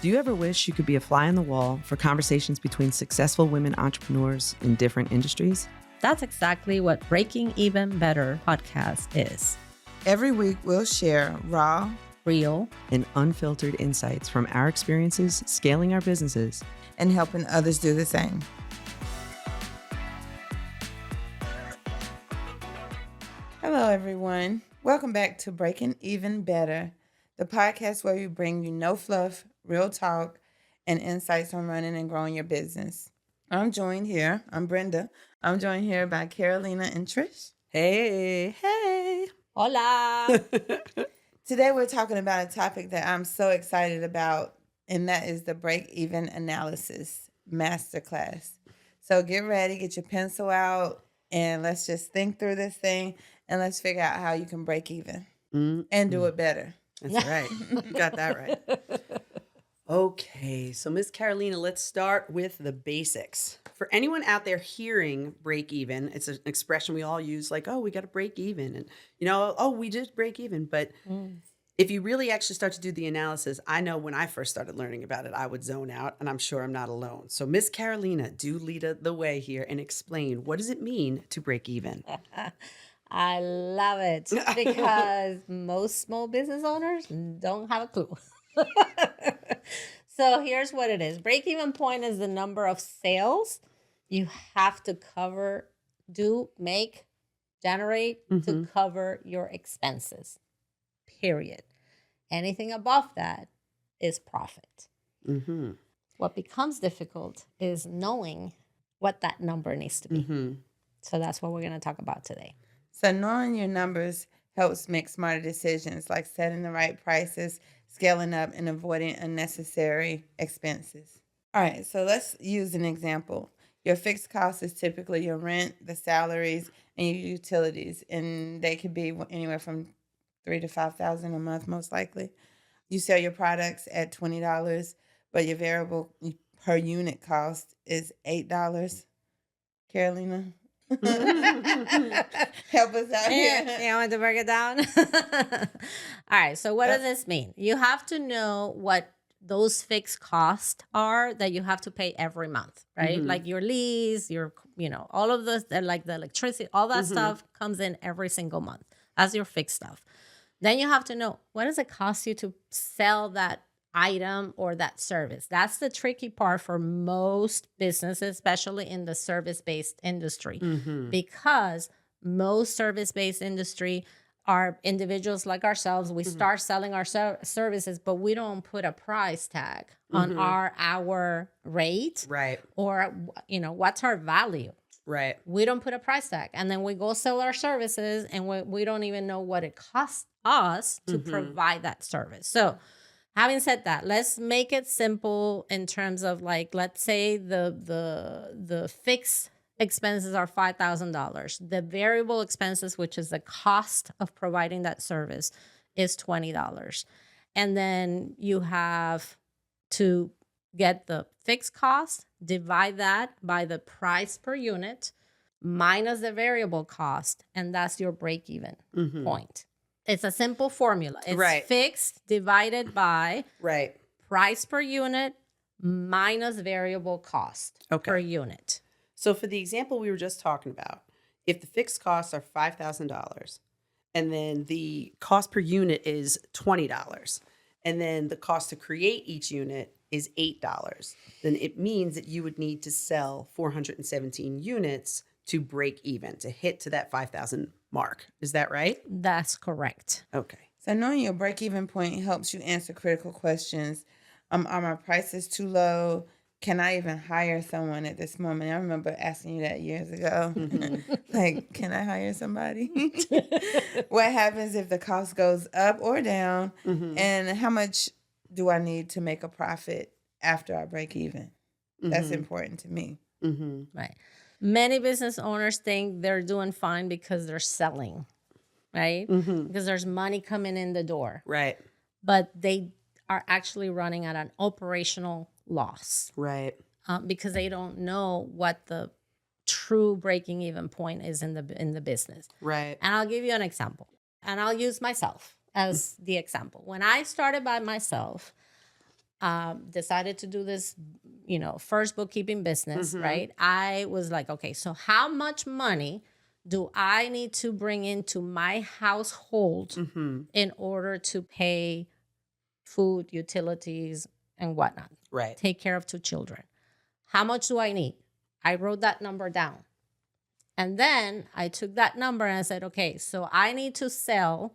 Do you ever wish you could be a fly on the wall for conversations between successful women entrepreneurs in different industries? That's exactly what Breaking Even Better podcast is. Every week, we'll share raw, Real, and unfiltered insights from our experiences scaling our businesses and helping others do the same. Hello, everyone. Welcome back to Breaking Even Better, the podcast where we bring you no fluff, real talk, and insights on running and growing your business. I'm Brenda. I'm joined here by Carolina and Trish. Hey. hola. Today, we're talking about a topic that I'm so excited about, and that is the Break-Even Analysis Masterclass. So get ready, get your pencil out, and let's just think through this thing, and let's figure out how you can break even and do it better. That's right. You got that right. Okay, so Miss Carolina, let's start with the basics. For anyone out there hearing break even, it's an expression we all use like, oh, we got to break even. And, we just break even. But if you really actually start to do the analysis, I know when I first started learning about it, I would zone out, and I'm sure I'm not alone. So Miss Carolina, do lead the way here and explain, what does it mean to break even? I love it because most small business owners don't have a clue. So here's what it is. Break-even point is the number of sales you have to generate to cover your expenses, period. Anything above that is profit. Mm-hmm. What becomes difficult is knowing what that number needs to be. Mm-hmm. So that's what we're going to talk about today. So knowing your numbers helps make smarter decisions, like setting the right prices, scaling up, and avoiding unnecessary expenses. All right, so let's use an example. Your fixed cost is typically your rent, the salaries, and your utilities, and they could be anywhere from $3,000 to $5,000 a month, most likely. You sell your products at $20, but your variable per unit cost is $8. Carolina? Help us out here. You want to break it down? All right. So what does this mean? You have to know what those fixed costs are that you have to pay every month, right? Mm-hmm. Like your lease, all of this, like the electricity, all that stuff comes in every single month. That's your fixed stuff. Then you have to know, what does it cost you to sell that item or that service? That's the tricky part for most businesses, especially in the service-based industry, because most service-based industry are individuals like ourselves. We start selling our services, but we don't put a price tag on our hour rate, right? Or what's our value. Right. We don't put a price tag. And then we go sell our services and we don't even know what it costs us to provide that service. So having said that, let's make it simple in terms of, like, let's say the fixed expenses are $5,000. The variable expenses, which is the cost of providing that service, is $20. And then you have to get the fixed cost, divide that by the price per unit, minus the variable cost, and that's your break-even point. It's a simple formula. It's fixed divided by price per unit minus variable cost per unit. So for the example we were just talking about, if the fixed costs are $5,000 and then the cost per unit is $20, and then the cost to create each unit is $8, then it means that you would need to sell 417 units to break even, to hit to that 5,000 mark. Is that right? That's correct. Okay. So knowing your break-even point helps you answer critical questions. Are my prices too low? Can I even hire someone at this moment? I remember asking you that years ago. Like, can I hire somebody? What happens if the cost goes up or down? And how much do I need to make a profit after I break even? That's important to me. Right. Many business owners think they're doing fine because they're selling, right? Because there's money coming in the door. Right. But they are actually running at an operational loss. Right. Because they don't know what the true breaking even point is in the business. Right. And I'll give you an example. And I'll use myself as the example. When I started by myself, decided to do this, first bookkeeping business, right? I was like, okay, so how much money do I need to bring into my household in order to pay food, utilities, and whatnot? Right. Take care of 2 children. How much do I need? I wrote that number down. And then I took that number and I said, okay, so I need to sell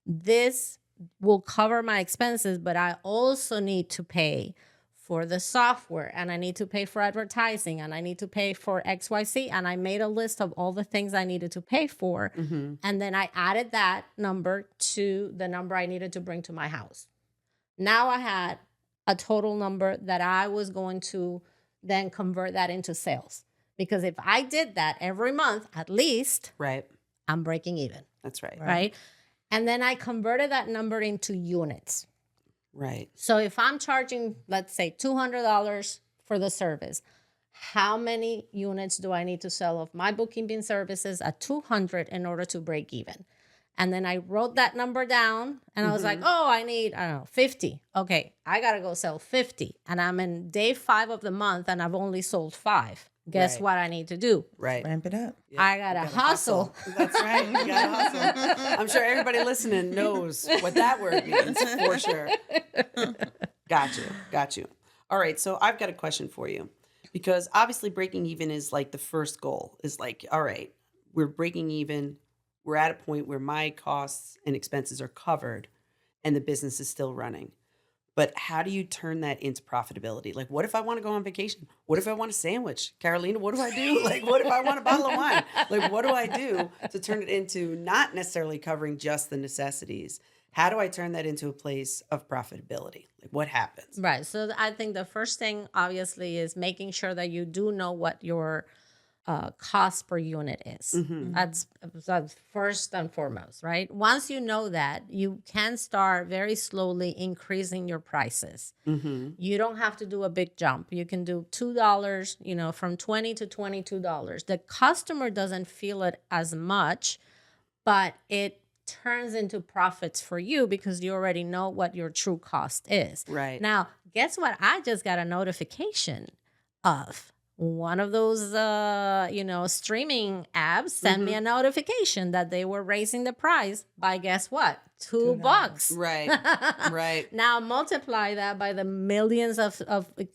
this, will cover my expenses, but I also need to pay for the software, and I need to pay for advertising, and I need to pay for XYZ. And I made a list of all the things I needed to pay for. And then I added that number to the number I needed to bring to my house. Now I had a total number that I was going to then convert that into sales. Because if I did that every month, at least, Right. I'm breaking even, That's right. right? And then I converted that number into units. Right. So if I'm charging, let's say, $200 for the service, how many units do I need to sell of my bookkeeping services at 200 in order to break even? And then I wrote that number down and I was like, oh, I need, 50. Okay, I got to go sell 50. And I'm in day 5 of the month and I've only sold 5. Guess Right. what I need to do? Right. Ramp it up. Yeah, I got to you gotta hustle. That's right. You gotta hustle. I'm sure everybody listening knows what that word means for sure. Got you. All right. So I've got a question for you, because obviously breaking even is like the first goal is like, all right, we're breaking even. We're at a point where my costs and expenses are covered and the business is still running. But how do you turn that into profitability? Like, what if I want to go on vacation? What if I want a sandwich? Carolina, what do I do? Like, what if I want a bottle of wine? Like, what do I do to turn it into not necessarily covering just the necessities? How do I turn that into a place of profitability? Like, what happens? Right. So I think the first thing, obviously, is making sure that you do know what your cost per unit is. That's first and foremost, right? Once you know that, you can start very slowly increasing your prices. You don't have to do a big jump. You can do $2, from $20 to $22. The customer doesn't feel it as much, but it turns into profits for you because you already know what your true cost is. Right. Now, guess what? I just got a notification of one of those, streaming apps sent me a notification that they were raising the price by, guess what? $2. Right. Right. Now multiply that by the millions of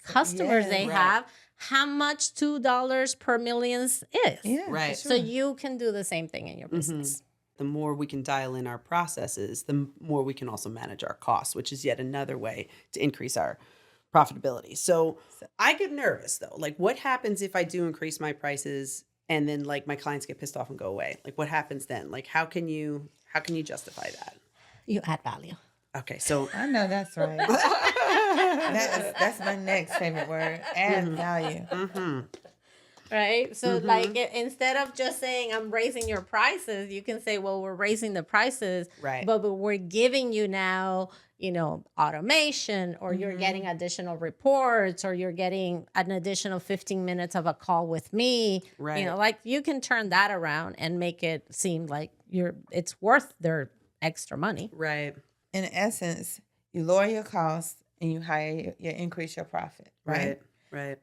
customers Yeah, they right. have. How much $2 per millions is? Yeah. for Right. So sure. you can do the same thing in your business. The more we can dial in our processes, the more we can also manage our costs, which is yet another way to increase our profitability. So I get nervous though. Like, what happens if I do increase my prices and then like my clients get pissed off and go away? Like, what happens then? Like, how can you justify that? You add value. Okay, so I know that's right. That's my next favorite word. Add value. Right. So instead of just saying I'm raising your prices, you can say, well, we're raising the prices, Right. but we're giving you now, automation, or you're getting additional reports, or you're getting an additional 15 minutes of a call with me. Right. You can turn that around and make it seem like it's worth their extra money. right. In essence, you lower your costs and you increase your profit. Right. Right.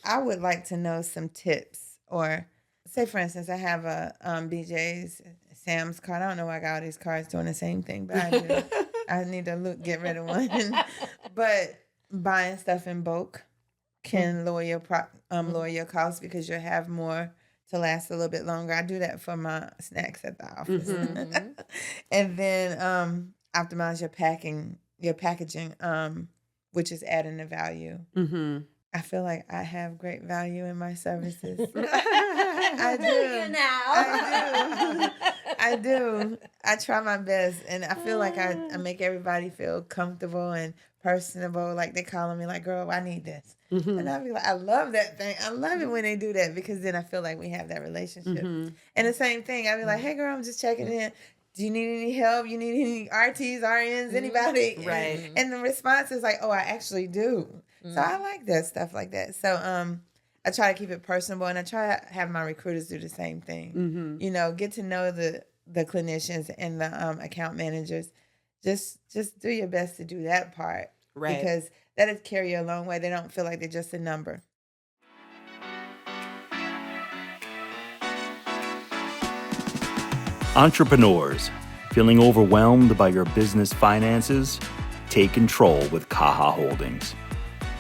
I would like to know some tips, or say, for instance, I have a BJ's Sam's card. I don't know why I got all these cards doing the same thing, but I do. I need to get rid of one. But buying stuff in bulk can lower your costs because you'll have more to last a little bit longer. I do that for my snacks at the office. And then optimize your packaging, which is adding the value. I feel like I have great value in my services. I do. I do. I try my best, and I feel like I make everybody feel comfortable and personable. Like, they calling me like, girl, I need this. And I be like, I love that thing. I love it when they do that, because then I feel like we have that relationship. And the same thing, I be like, hey girl, I'm just checking in. Do you need any help? You need any RTs, RNs, anybody? Right. And the response is like, oh, I actually do. So I like that stuff like that. So I try to keep it personable, and I try to have my recruiters do the same thing. Get to know the clinicians and the account managers. Just do your best to do that part. Right. because that'll carry you a long way. They don't feel like they're just a number. Entrepreneurs, feeling overwhelmed by your business finances? Take control with Kaha Holdings.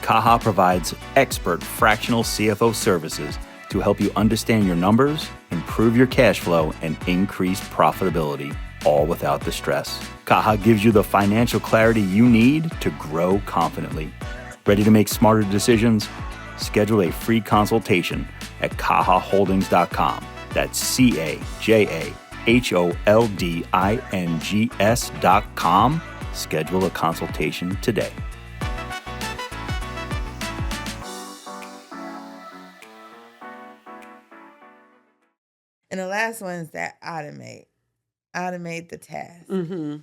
Kaha provides expert fractional CFO services to help you understand your numbers, improve your cash flow, and increase profitability, all without the stress. Kaha gives you the financial clarity you need to grow confidently. Ready to make smarter decisions? Schedule a free consultation at kahaholdings.com. That's CAJAHOLDINGS.com. Schedule a consultation today. And the last one is that automate the task. Mm-hmm.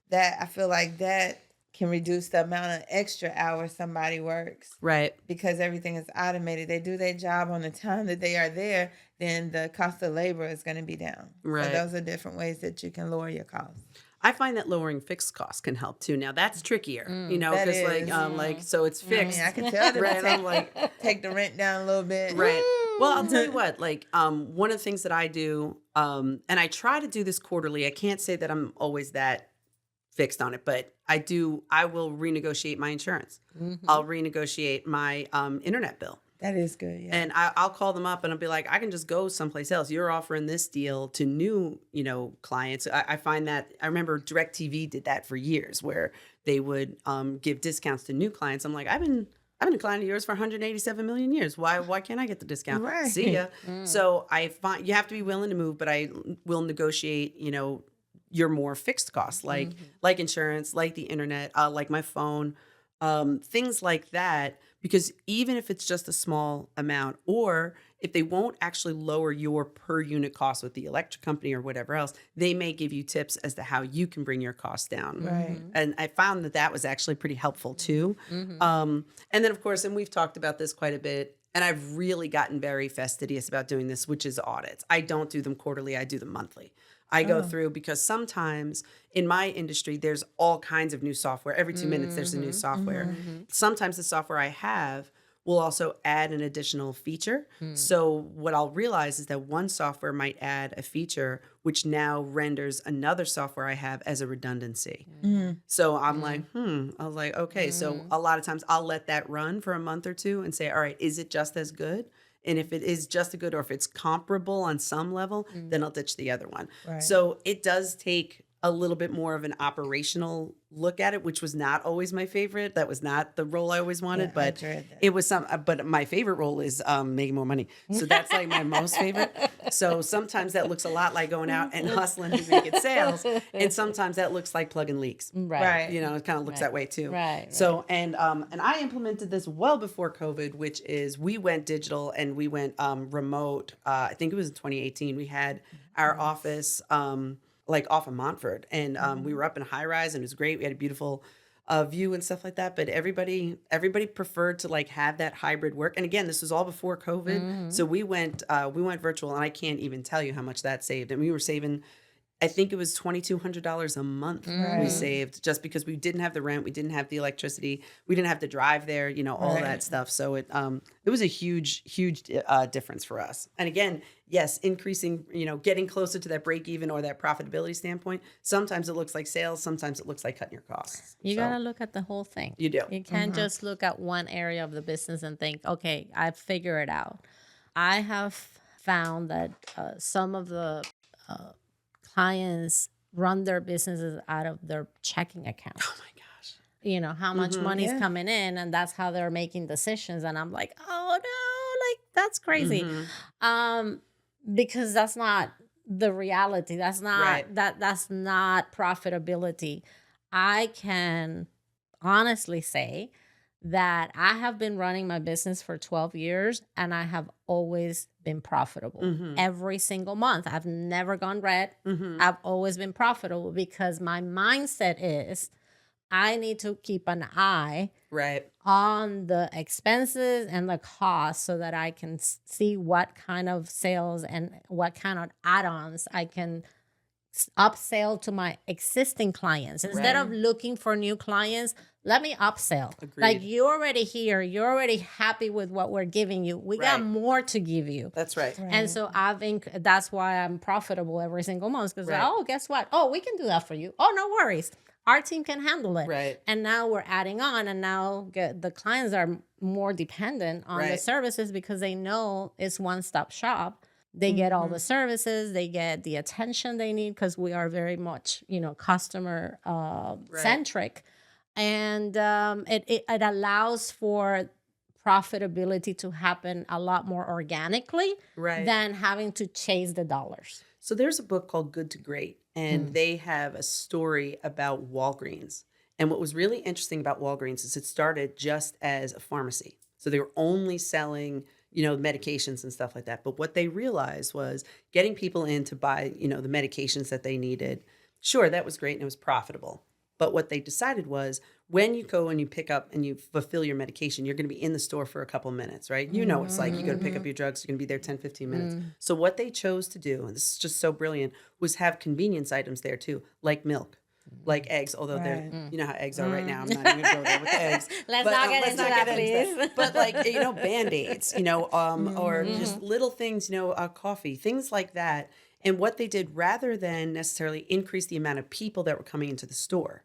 That I feel like that can reduce the amount of extra hours somebody works Right. because everything is automated. They do their job on the time that they are there, then the cost of labor is going to be down. Right. So those are different ways that you can lower your costs. I find that lowering fixed costs can help too. Now that's trickier, that because is. like so it's I fixed. mean, I can tell them Right, to I'm like- take the rent down a little bit. Right. Well, I'll tell you what, like, one of the things that I do, and I try to do this quarterly. I can't say that I'm always that fixed on it, but I will renegotiate my insurance. I'll renegotiate my internet bill. That is good, yeah. And I'll call them up and I'll be like, I can just go someplace else. You're offering this deal to new, clients. I find that I remember DirecTV did that for years where they would give discounts to new clients. I'm like, I've been a client of yours for 187 million years. Why can't I get the discount? Right. See ya. So I find you have to be willing to move, but I will negotiate, your more fixed costs, like insurance, like the internet, like my phone, things like that. Because even if it's just a small amount, or if they won't actually lower your per unit cost with the electric company or whatever else, they may give you tips as to how you can bring your costs down. Right. And I found that was actually pretty helpful too. And then of course, and we've talked about this quite a bit, and I've really gotten very fastidious about doing this, which is audits. I don't do them quarterly, I do them monthly. I go through because sometimes in my industry, there's all kinds of new software. Every 2 minutes, there's a new software. Sometimes the software I have will also add an additional feature. So what I'll realize is that one software might add a feature which now renders another software I have as a redundancy. So I'm like, I was like, okay. So a lot of times I'll let that run for a month or two and say, all right, is it just as good? And if it is just as good or if it's comparable on some level, then I'll ditch the other one. Right. So it does take a little bit more of an operational look at it, which was not always my favorite. That was not the role I always wanted, Yeah, I but dread that. it was but my favorite role is making more money. So that's like my most favorite. So sometimes that looks a lot like going out and hustling and making sales. And sometimes that looks like plugging leaks. Right. It kind of looks that way too. Right. So, and I implemented this well before COVID, which is we went digital and we went remote. I think it was in 2018. We had our office, like off of Montford, and we were up in a high rise, and it was great. We had a beautiful view and stuff like that. But everybody preferred to like have that hybrid work. And again, this was all before COVID, so we went virtual, and I can't even tell you how much that saved. And we were saving, I think it was $2,200 a month we saved just because we didn't have the rent, we didn't have the electricity, we didn't have to drive there, all that stuff. So it was a huge difference for us. And again, yes, increasing, getting closer to that break even or that profitability standpoint. Sometimes it looks like sales, sometimes it looks like cutting your costs. You got to look at the whole thing. You do. You can't just look at one area of the business and think, okay, I figure it out. I have found that some of the clients run their businesses out of their checking account. Oh my gosh. How much money's Yeah. coming in, and that's how they're making decisions. And I'm like, oh no, like that's crazy. Because that's not the reality. That's not Right. that's not profitability. I can honestly say that I have been running my business for 12 years and I have always been profitable every single month. I've never gone red. I've always been profitable because my mindset is I need to keep an eye Right. on the expenses and the costs so that I can see what kind of sales and what kind of add-ons I can upsell to my existing clients instead of looking for new clients. Let me upsell. Agreed. Like, you're already here, you're already happy with what we're giving you. We got Right. more to give you. That's right. And so I think that's why I'm profitable every single month, because Right. oh, guess what? Oh, we can do that for you. Oh, no worries. Our team can handle it. Right. And now we're adding on, and now the clients are more dependent on the Right. services because they know it's one-stop shop. They get all the services, they get the attention they need, because we are very much, customer centric. And it allows for profitability to happen a lot more organically Right. than having to chase the dollars. So there's a book called Good to Great, and they have a story about Walgreens. And what was really interesting about Walgreens is it started just as a pharmacy. So they were only selling, medications and stuff like that. But what they realized was getting people in to buy, the medications that they needed. Sure, that was great and it was profitable. But what they decided was when you go and you pick up and you fulfill your medication, you're going to be in the store for a couple of minutes, right? You know, it's like you go to pick up your drugs, you're going to be there 10, 15 minutes. So what they chose to do, and this is just so brilliant, was have convenience items there too, like milk, like eggs, although they're, you know how eggs are right now. I'm not even going to go there with the eggs. Let's not get into that, please. But like, Band-Aids, or just little things, coffee, things like that. And what they did, rather than necessarily increase the amount of people that were coming into the store,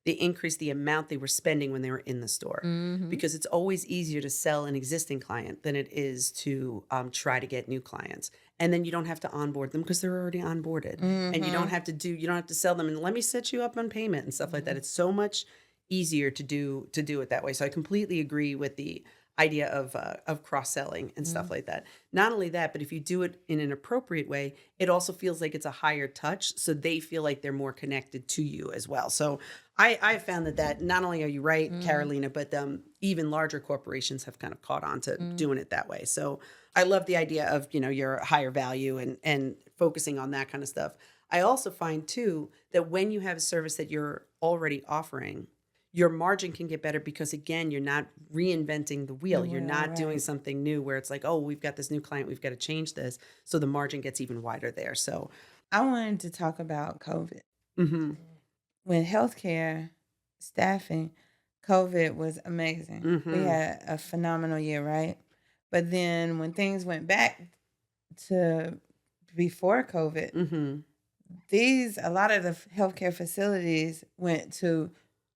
they increased the amount they were spending when they were in the store, because it's always easier to sell an existing client than it is to try to get new clients. And then you don't have to onboard them because they're already onboarded, and you don't have to sell them and let me set you up on payment and stuff like that. It's so much easier to do it that way. So I completely agree with the idea of cross-selling and stuff like that. Not only that, but if you do it in an appropriate way, it also feels like it's a higher touch. So they feel like they're more connected to you as well. So I found that not only are you right, Carolina, but even larger corporations have kind of caught on to doing it that way. So I love the idea of, your higher value and focusing on that kind of stuff. I also find too, that when you have a service that you're already offering, your margin can get better because, again, you're not reinventing the wheel. You're not doing something new where it's like, oh, we've got this new client, we've got to change this. So the margin gets even wider there. So I wanted to talk about COVID. mm-hmm. When healthcare staffing, COVID was amazing. We had a phenomenal year, right? But then when things went back to before COVID, a lot of the healthcare facilities went to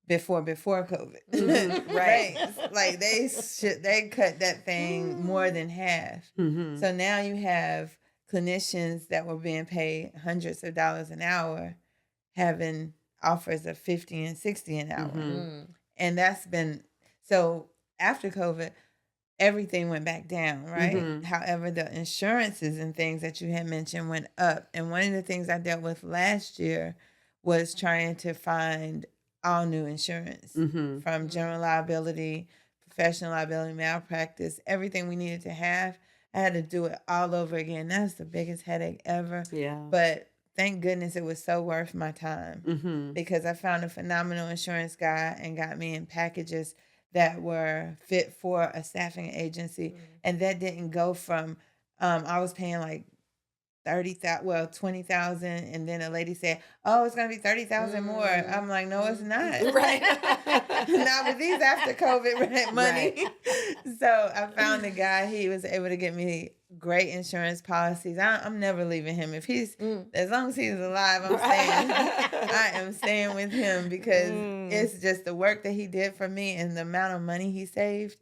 before COVID. Right. Like they cut that thing more than half. So now you have clinicians that were being paid hundreds of dollars an hour having offers of 50 and 60 an hour. And that's been, so after COVID, everything went back down, right? However, the insurances and things that you had mentioned went up. And one of the things I dealt with last year was trying to find all new insurance, from general liability, professional liability, malpractice, everything we needed to have. I had to do it all over again. That's the biggest headache ever. Yeah. But thank goodness it was so worth my time, because I found a phenomenal insurance guy and got me in packages that were fit for a staffing agency. And that didn't go from, I was paying like 20,000, and then a lady said, "Oh, it's gonna be 30,000 more." I'm like, "No, it's not." Right. Not with these after COVID money. So I found a guy. He was able to get me great insurance policies. I'm never leaving him. If he's, as long as he's alive, I'm staying. I am staying with him, because it's just the work that he did for me and the amount of money he saved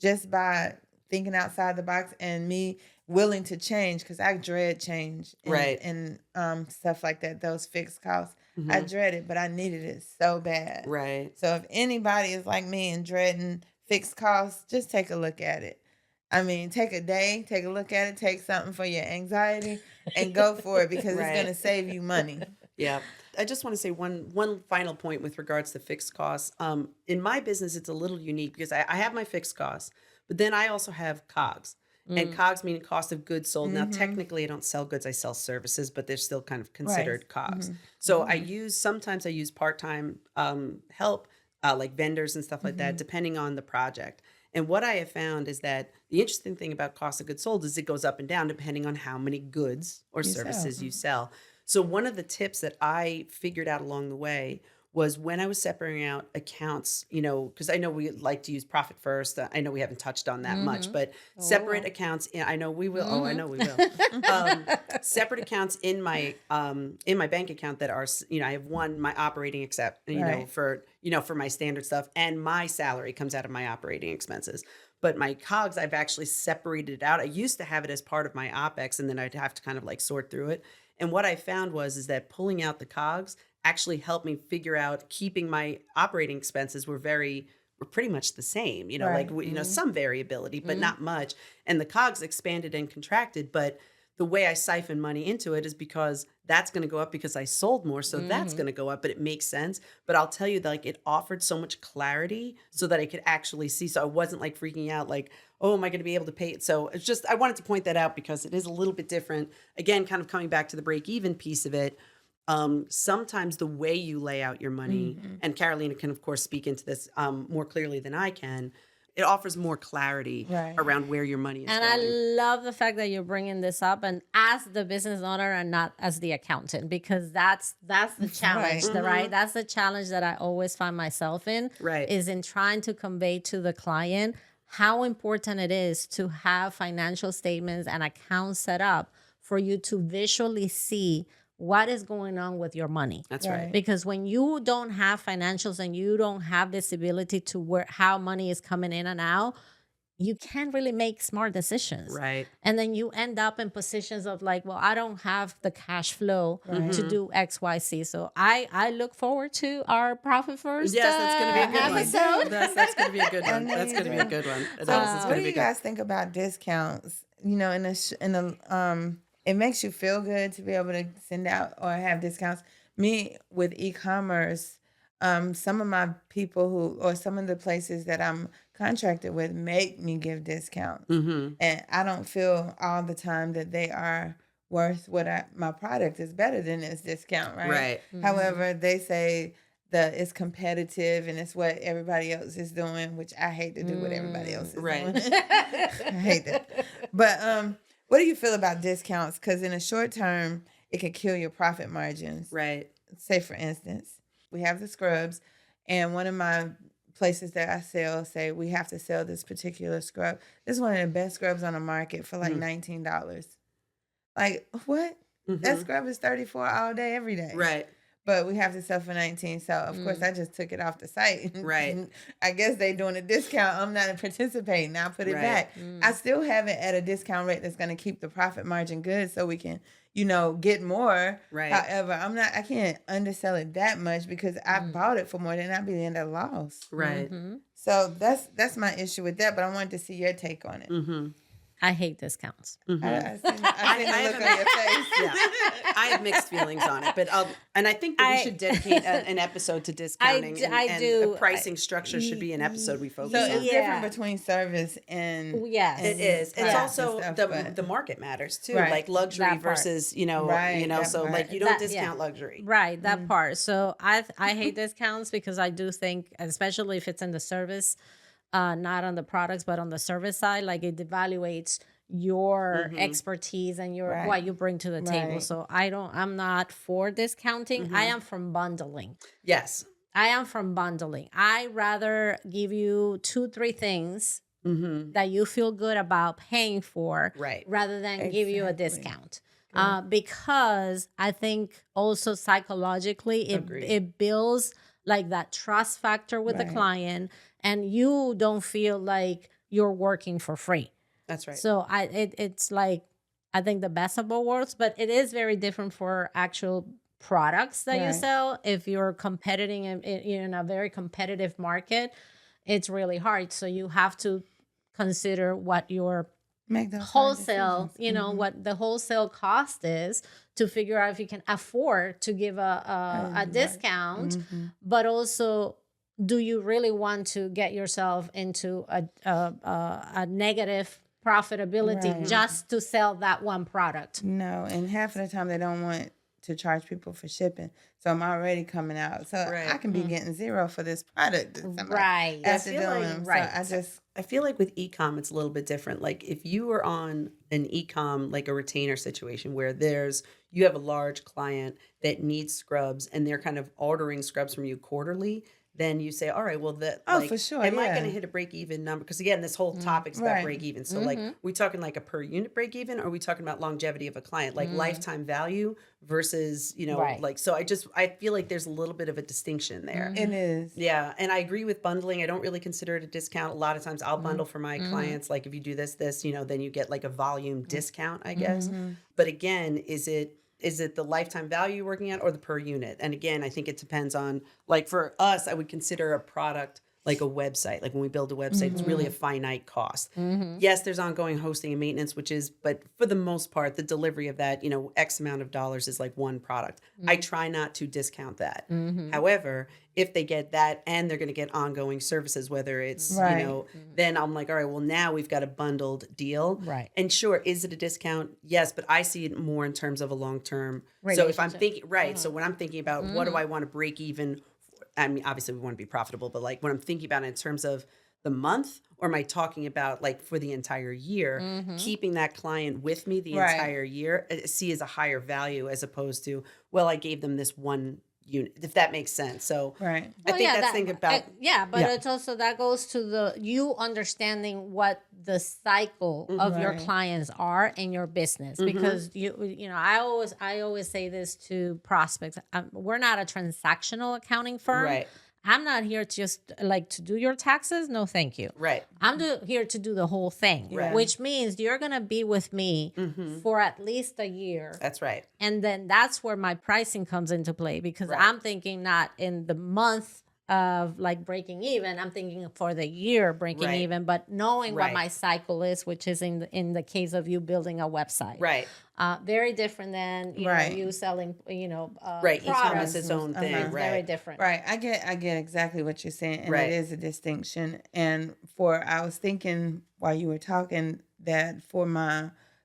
just by thinking outside the box, and me willing to change, because I dread change and stuff like that, those fixed costs. I dread it, but I needed it so bad. Right. So if anybody is like me and dreading fixed costs, just take a look at it. I mean, take a day, take a look at it, take something for your anxiety and go for it, because it's going to save you money. Yeah. I just want to say one final point with regards to fixed costs. In my business, it's a little unique because I have my fixed costs, but then I also have COGS. And COGS meaning cost of goods sold. Now, technically, I don't sell goods, I sell services, but they're still kind of considered COGS. So sometimes I use part-time help, like vendors and stuff like that, depending on the project. And what I have found is that the interesting thing about cost of goods sold is it goes up and down depending on how many goods or services you sell. So one of the tips that I figured out along the way was when I was separating out accounts, because I know we like to use profit first. I know we haven't touched on that much, but separate accounts. I know we will. Oh, I know we will. Separate accounts in my bank account that are, I have one, my operating except, Right. for my standard stuff, and my salary comes out of my operating expenses. But my COGS, I've actually separated it out. I used to have it as part of my OPEX, and then I'd have to kind of like sort through it. And what I found is that pulling out the COGS actually helped me figure out keeping my operating expenses were pretty much the same, Right. like, some variability, but not much. And the COGS expanded and contracted, but the way I siphon money into it is because that's going to go up because I sold more. So that's going to go up, but it makes sense. But I'll tell you that like it offered so much clarity so that I could actually see. So I wasn't like freaking out like, oh, am I going to be able to pay it? So it's just, I wanted to point that out because it is a little bit different. Again, kind of coming back to the break even piece of it. Sometimes the way you lay out your money, and Carolina can of course speak into this more clearly than I can, it offers more clarity Right. around where your money is And going. I love the fact that you're bringing this up, and as the business owner and not as the accountant, because that's the challenge, right? That's the challenge that I always find myself in, Right. is in trying to convey to the client how important it is to have financial statements and accounts set up for you to visually see what is going on with your money. That's right. Because when you don't have financials and you don't have this ability to how money is coming in and out, you can't really make smart decisions. Right. And then you end up in positions of like, well, I don't have the cash flow to do X, Y, Z. So I look forward to our Profit First Yes, that's going to be a good episode. one. That's going to be a good one. know That's you going to be do. a good one. It is. It's What going do to be you good. guys think about discounts? It makes you feel good to be able to send out or have discounts. Me with e-commerce, some of my people some of the places that I'm contracted with make me give discounts, and I don't feel all the time that they are worth my product is better than this discount, right? Right. However, they say that it's competitive and it's what everybody else is doing, which I hate to do what everybody else is Right. doing. I hate that. But what do you feel about discounts? Because in a short term, it could kill your profit margins. Right. Say, for instance, we have the scrubs, and one of my places that I sell say we have to sell this particular scrub. This is one of the best scrubs on the market for like $19. Like, what? That scrub is $34 all day, every day. Right. But we have to sell for $19. So, of course, I just took it off the site. Right. I guess they doing a discount. I'm not participating. I put it Right. back. I still have it at a discount rate that's going to keep the profit margin good so we can, get more. Right. However, I can't undersell it that much because I bought it for more than I'd be in a loss. Right. So that's my issue with that. But I wanted to see your take on it. I hate discounts. I seen the look on your face. Yeah. I have mixed feelings on it, but and I think that we should dedicate an episode to discounting. And do. the pricing structure should be an episode we focus So on. it's different between service and Yes. It is. It's products also and stuff, but- the market matters too. Right. Like luxury That part. versus, Right, that so part. like you don't That- discount yeah. luxury. Right, that part. So I hate discounts because I do think, especially if it's in the service, not on the products, but on the service side, like it devaluates your expertise and Right. what you bring to the table. Right. So I'm not for discounting. I am from bundling. Yes. I am from bundling. I rather give you 2-3 things that you feel good about paying for, Right. rather than give you a Exactly. discount. Because I think also psychologically it builds like that trust factor with the Right. client, and you don't feel like you're working for free. That's right. So it's like, I think the best of both worlds, but it is very different for actual products that you Right. sell. If you're competing in a very competitive market, it's really hard. So you have to consider what your Make those hard wholesale, decisions. what the wholesale cost is, to figure out if you can afford to give a discount, but also, do you really want to get yourself into a negative profitability Right. just to sell that one product? No, and half of the time they don't want to charge people for shipping. So I'm already coming out. So Right. I can be getting zero for this product that somebody Right. has to I feel do. like- right. So I feel like with e-com, it's a little bit different. Like if you are on an e-com, like a retainer situation where you have a large client that needs scrubs and they're kind of ordering scrubs from you quarterly, then you say, all right, well, for sure, am I going to yeah. hit a break even number? Because again, this whole topic's about Right. break even. So like, we talking like a per unit break even, or are we talking about longevity of a client, like lifetime value versus, Right. like, so I feel like there's a little bit of a distinction there. it is. Yeah, and I agree with bundling. I don't really consider it a discount. A lot of times I'll bundle for my clients. Like if you do this, then you get like a volume discount, I guess. But again, is it the lifetime value you're working at or the per unit? And again, I think it depends on, like for us, I would consider a product like a website. Like when we build a website, it's really a finite cost. Yes, there's ongoing hosting and maintenance, but for the most part, the delivery of that, X amount of dollars is like one product. I try not to discount that. However, if they get that and they're going to get ongoing services, whether it's, Right. then I'm like, all right, well, now we've got a bundled deal. Right. And sure, is it a discount? Yes, but I see it more in terms of a long-term. So if I'm thinking, so when I'm thinking about what do I want to break even, I mean, obviously we want to be profitable, but like when I'm thinking about it in terms of the month, or am I talking about like for the entire year, keeping that client with me the Right. entire year, see as a higher value as opposed to, well, I gave them this one unit, if that makes sense. So Right. I think that's thinking about, but Yeah. it's also that goes to you understanding what the cycle of your Right. clients are in your business, because I always say this to prospects. We're not a transactional accounting firm. Right. I'm not here to just like to do your taxes. No, thank you. Right. I'm here to do the whole thing, Right. which means you're going to be with me for at least a year. That's right. And then that's where my pricing comes into play, because Right. I'm thinking not in the month of like breaking even. I'm thinking for the year breaking Right. even, but knowing Right. what my cycle is, which is in the case of you building a website. Right. Very different than Right. you selling Right. E-com products. is its own thing. Uh-huh. Right. Very different. Right. I get exactly what you're saying. And Right. it is a distinction. And I was thinking while you were talking that for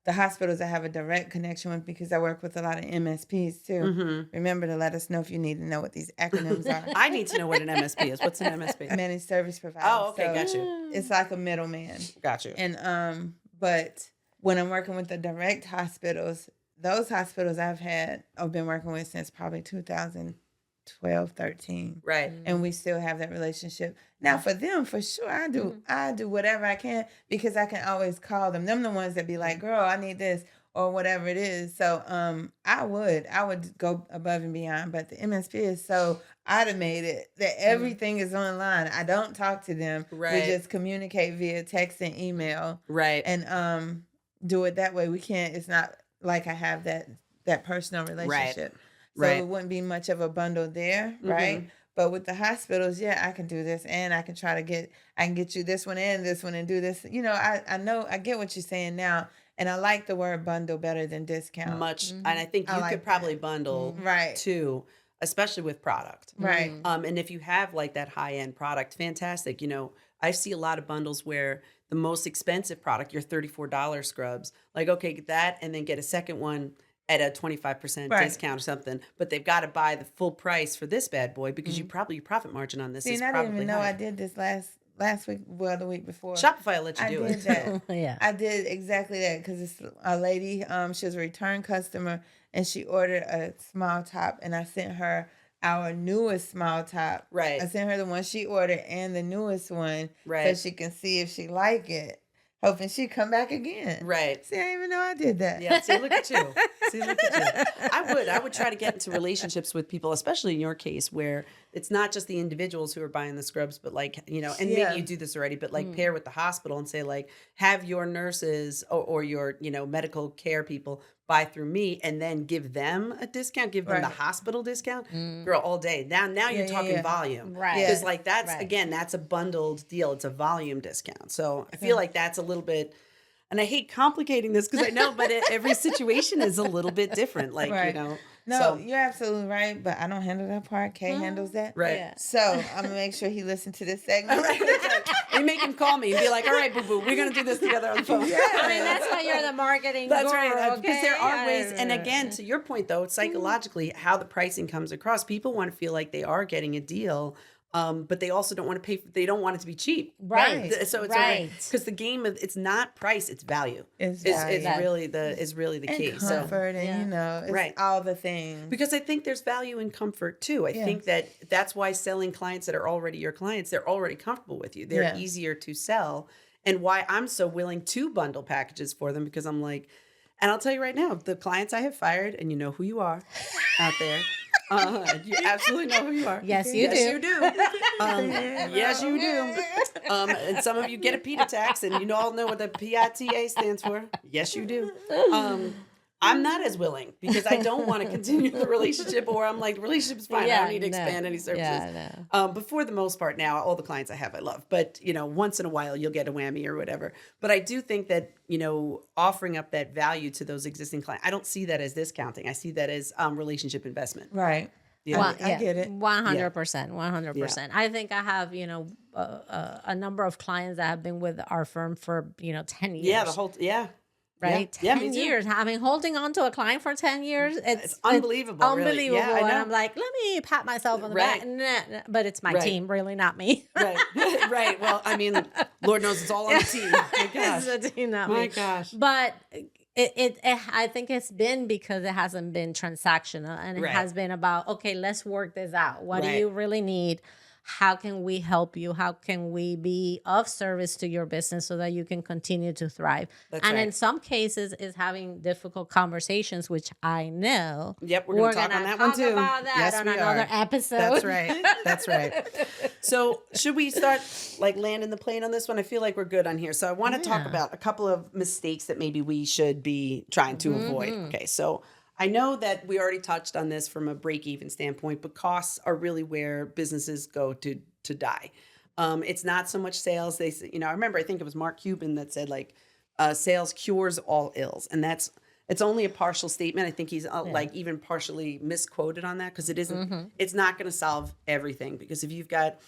the hospitals I have a direct connection with, because I work with a lot of MSPs too. Remember to let us know if you need to know what these acronyms are. I need to know what an MSP is. What's an MSP? Managed service provider. Oh, okay, So got you. It's like a middleman. Got you. And but when I'm working with the direct hospitals, those hospitals I've been working with since probably 2012, 13. Right. And we still have that relationship. Now for them, for sure, I do whatever I can, because I can always call them. Them the ones that be like, girl, I need this or whatever it is. So I would go above and beyond. But the MSP is so automated that everything is online. I don't talk to them. Right. We just communicate via text and email. Right. And do it that way. We can't, it's not like I have that personal relationship. So Right. it wouldn't be much of a bundle there, right? But with the hospitals, yeah, I can do this, and I can get you this one and this one and do this. I know, I get what you're saying now, and I like the word bundle better than discount. Much. And I think I you like could probably that. bundle Right. too, especially with product. Right. And if you have like that high end product, fantastic. I see a lot of bundles where the most expensive product, your $34 scrubs, like, okay, get that and then get a second one at a 25% Right. discount or something. But they've got to buy the full price for this bad boy because your profit margin on this See, is and I probably didn't even know high. I did this last week, well, the week before. Shopify will let you I do did it. that. Yeah. I did exactly that because it's a lady, she was a return customer, and she ordered a small top, and I sent her our newest small top. Right. I sent her the one she ordered and the newest one, Right. so she can see if she like it, hoping she come back again. Right. See, I didn't even know I did that. Yeah, see, look at you. I would try to get into relationships with people, especially in your case, where it's not just the individuals who are buying the scrubs, but like, and Yeah. maybe you do this already, but like pair with the hospital and say like, have your nurses or your, medical care people buy through me and then give them a discount, give them the Right. hospital discount, girl, all day. Now you're Yeah, talking yeah. volume. Right. Because Yeah. like that's, Right. again, that's a bundled deal. It's a volume discount. So I feel like that's a little bit, And I hate complicating this because I know, but every situation is a little bit different. Like, Right. you know. No, So, you're absolutely right, but I don't handle that part. Kay handles that. right. Yeah. So I'm gonna make sure he listens to this segment. Right, that's right. You make him call me and be like, all right, boo-boo, we're going to do this together on the phone. I mean, that's why you're the marketing That's guru, right. Because there are okay? ways, and again, to your point though, psychologically, how the pricing comes across, people want to feel like they are getting a deal, but they also don't want to pay. They don't want it to be cheap. Right. So it's right. because the game of it's not price, it's value. It's Is value. really the And key. So comfort, and you know, it's Right. all the things. because I think there's value in comfort too. I think that's why selling clients that are already your clients, they're already comfortable with you. They're Yeah. easier to sell. And why I'm so willing to bundle packages for them because I'm like, and I'll tell you right now, the clients I have fired, and you know who you are out there. You absolutely know who you are. Yes, you do. You do. Yes, you do. And some of you get a PITA tax, and you all know what the PITA stands for. Yes, you do. I'm not as willing because I don't want to continue the relationship, or I'm like, the relationship is fine. I don't need to expand any services. Yeah, But for the most part now, all the clients I have, I love. But, you know, once in a while, you'll get a whammy or whatever. But I do think that, you know, offering up that value to those existing clients, I don't see that as discounting. I see that as relationship investment. Right. Yeah. Well, I get it. 100%. 100%. I think I have, you know, a number of clients that have been with our firm for, you know, 10 years. Yeah, Right? Yeah, 10 me too. years. Holding on to a client for 10 years. It's unbelievable, really. Unbelievable. Yeah, I and know. I'm like, let me pat myself on the Right. back. Nah, but it's my Right. team, really, not me. Right. Right. Well, I mean, Lord knows it's all on the team. My gosh. It's the team, not My me. gosh. But I think it's been because it hasn't been transactional, and it Right. has been about, okay, let's work this out. What do Right. you really need? How can we help you? How can we be of service to your business so that you can continue to thrive? That's and right. in some cases, is having difficult conversations, which I know. Yep, we're going to talk on that one talk too. about that Yes, on we another are. episode. That's right. That's right. So should we start like landing the plane on this one? I feel like we're good on here. So I want to talk about a couple of mistakes that maybe we should be trying to avoid. Okay, so I know that we already touched on this from a break-even standpoint, but costs are really where businesses go to die. It's not so much sales. They say, you know, I remember, I think it was Mark Cuban that said like, sales cures all ills. And it's only a partial statement. I think he's like even partially misquoted on that because it isn't, it's not going to solve everything, because if you've got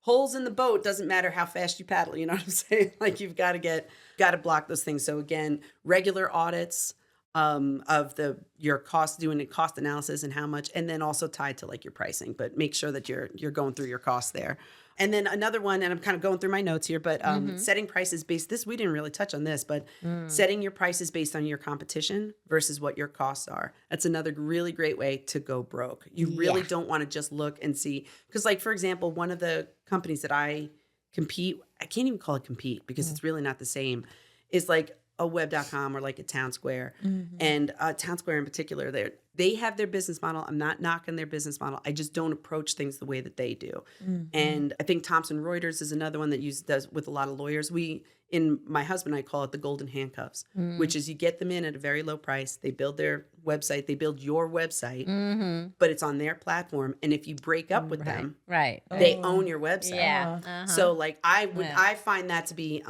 holes in the boat, doesn't matter how fast you paddle, you know what I'm saying? Like you've got to block those things. So again, regular audits, of your cost, doing a cost analysis and how much, and then also tied to like your pricing, but make sure that you're going through your costs there. And then another one, and I'm kind of going through my notes here, but setting prices based, this, we didn't really touch on this, but setting your prices based on your competition versus what your costs are. That's another really great way to go broke. You really don't want to just look and see, because like, for example, one of the companies that I compete, I can't even call it compete because it's really not the same, is like a web.com or like a Town Square. And Town Square in particular, they have their business model. I'm not knocking their business model. I just don't approach things the way that they do. And I think Thomson Reuters is another one that does with a lot of lawyers. My husband and I call it the golden handcuffs, which is you get them in at a very low price. They build their website. They build your website, but it's on their platform. And if you break up with them, they own your website. Yeah. So like I find that to be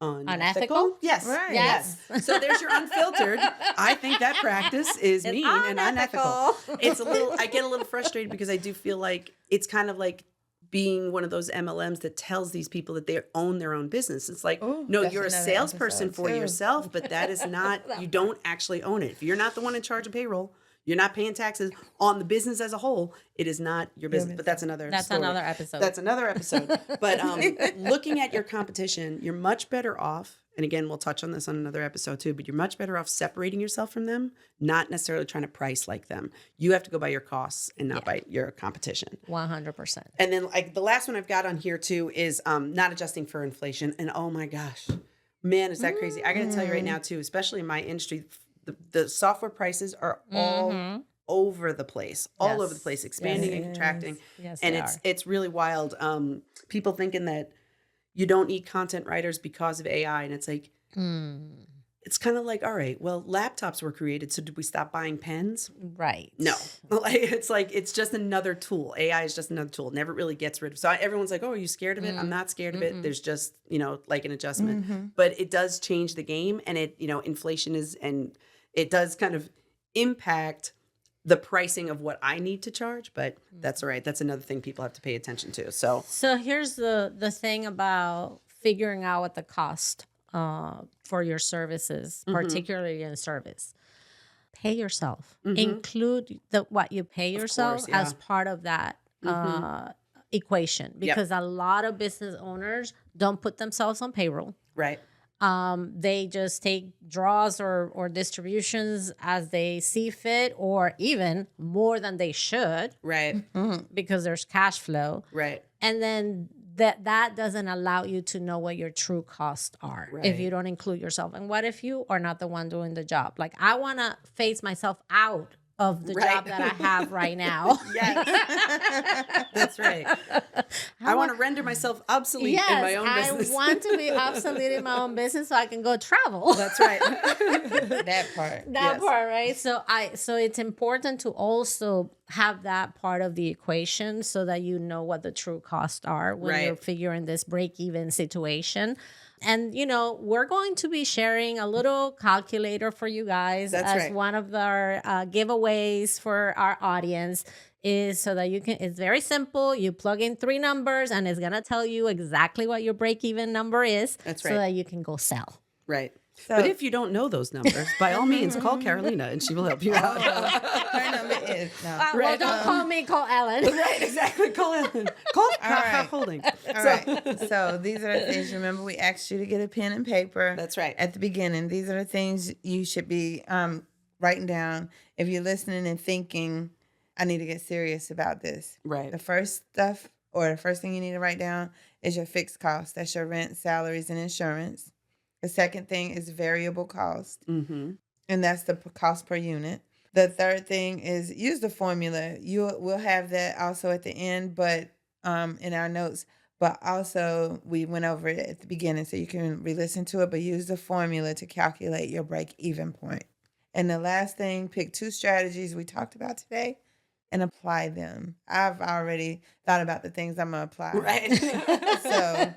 unethical? Yes. Right. Yes. So there's your unfiltered. I think that practice is mean and unethical. It's I get a little frustrated because I do feel like it's kind of like being one of those MLMs that tells these people that they own their own business. It's like, no, that's you're a another salesperson episode, for too. yourself, but that is not, you don't actually own it. If you're not the one in charge of payroll, you're not paying taxes on the business as a whole, it is not your business. But that's another story. Another episode. That's another episode. But looking at your competition, you're much better off. And again, we'll touch on this on another episode too, but you're much better off separating yourself from them, not necessarily trying to price like them. You have to go by your costs and not by your competition. 100%. And then like the last one I've got on here too is not adjusting for inflation. And oh my gosh, man, is that crazy. I got to tell you right now too, especially in my industry, the software prices are all over the place, all over the place, expanding and contracting. Yes, and they it's really wild. People thinking that you don't need content writers because of AI. And it's like, it's kind of like, all right, well, laptops were created, so did we stop buying pens? Right. No. It's just another tool. AI is just another tool. It never really gets rid of. So everyone's like, oh, are you scared of it? I'm not scared of it. There's just, like an adjustment. But it does change the game, and inflation and it does kind of impact the pricing of what I need to charge, but that's all right. That's another thing people have to pay attention to. So here's the thing about figuring out what the cost for your services, particularly in service. Pay yourself. Include what you pay yourself as part of that equation, because a lot of business owners don't put themselves on payroll. Right. They just take draws or distributions as they see fit, or even more than they should. Right. Because there's cash flow. Right. And then that doesn't allow you to know what your true costs are if you don't include yourself. And what if you are not the one doing the job? Like, I want to phase myself out of the job that I have right now. Yes. That's right. I want to render myself obsolete in my own business. I want to be obsolete in my own business so I can go travel. That's right. That part. That part, right? So it's important to also have that part of the equation so that you know what the true costs are when you're figuring this break-even situation. And, we're going to be sharing a little calculator for you guys one of our giveaways for our audience, is so that it's very simple. You plug in 3 numbers and it's going to tell you exactly what your break-even number is. That's so that you can go sell. Right. But if you don't know those numbers, by all means, call Carolina and she will help you out. Her number is well, don't call me, call Ellen. Right, exactly. Call Ellen. Call Holding. All right. So these are the things. Remember, we asked you to get a pen and paper. That's right. At the beginning, these are the things you should be writing down. If you're listening and thinking, I need to get serious about this. Right. The first thing you need to write down is your fixed cost. That's your rent, salaries, and insurance. The second thing is variable cost, and that's the cost per unit. The third thing is use the formula. We'll have that also at the end, but in our notes. But also we went over it at the beginning, so you can re-listen to it. But use the formula to calculate your break-even point. And the last thing, pick 2 strategies we talked about today and apply them. I've already thought about the things I'm gonna apply. Right. So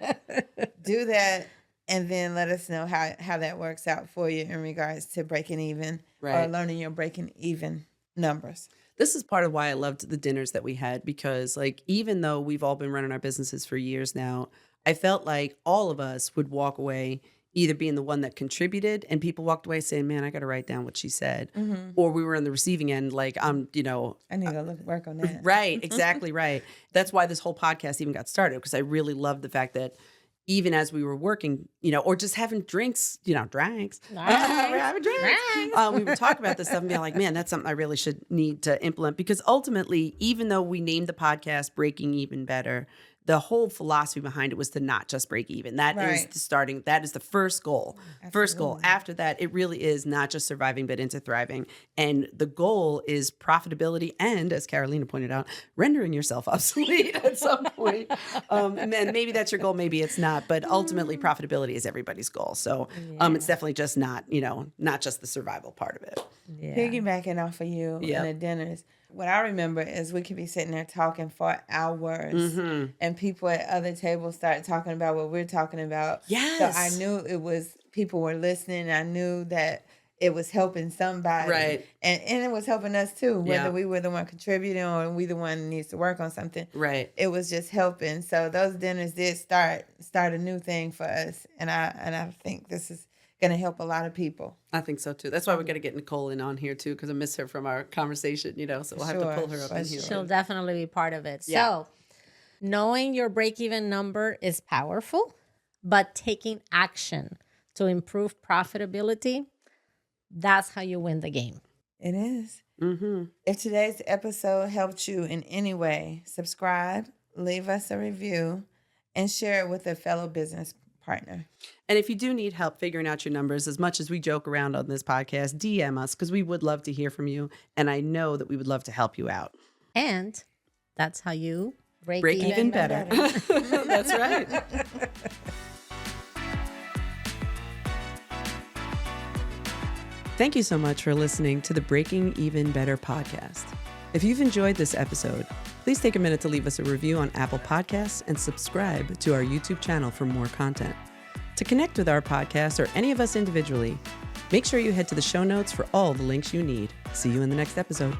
do that. And then let us know how that works out for you in regards to breaking even or learning your breaking even numbers. This is part of why I loved the dinners that we had, because even though we've all been running our businesses for years now, I felt like all of us would walk away either being the one that contributed and people walked away saying, man, I got to write down what she said. Or we were on the receiving end, I need to work on that. Right. Exactly right. That's why this whole podcast even got started, because I really loved the fact that even as we were working, or just having drinks, drinks. We're having drinks. We would talk about this stuff and be like, man, that's something I really need to implement, because ultimately, even though we named the podcast Breaking Even Better, the whole philosophy behind it was to not just break even. That is that is the first goal. Absolutely. First goal. After that, it really is not just surviving, but into thriving. And the goal is profitability and, as Carolina pointed out, rendering yourself obsolete at some point. And maybe that's your goal, maybe it's not, but ultimately profitability is everybody's goal. So it's definitely just not just the survival part of it. Yeah. Piggybacking off of you in the dinners. What I remember is we could be sitting there talking for hours, and people at other tables start talking about what we're talking about. Yes. So I knew people were listening. I knew that it was helping somebody. Right. And it was helping us too, whether we were the one contributing or we the one who needs to work on something. Right. It was just helping. So those dinners did start a new thing for us. And I think this is going to help a lot of people. I think so too. That's why we got to get Nicole in on here too, because I miss her from our conversation, so we'll have to pull her up in here. She'll definitely be part of it. Yeah. So knowing your break-even number is powerful, but taking action to improve profitability, that's how you win the game. It is. If today's episode helped you in any way, subscribe, leave us a review, and share it with a fellow business partner. And if you do need help figuring out your numbers, as much as we joke around on this podcast, DM us, because we would love to hear from you. And I know that we would love to help you out. And that's how you break even better. That's right. Thank you so much for listening to the Breaking Even Better podcast. If you've enjoyed this episode, please take a minute to leave us a review on Apple Podcasts and subscribe to our YouTube channel for more content. To connect with our podcast or any of us individually, make sure you head to the show notes for all the links you need. See you in the next episode.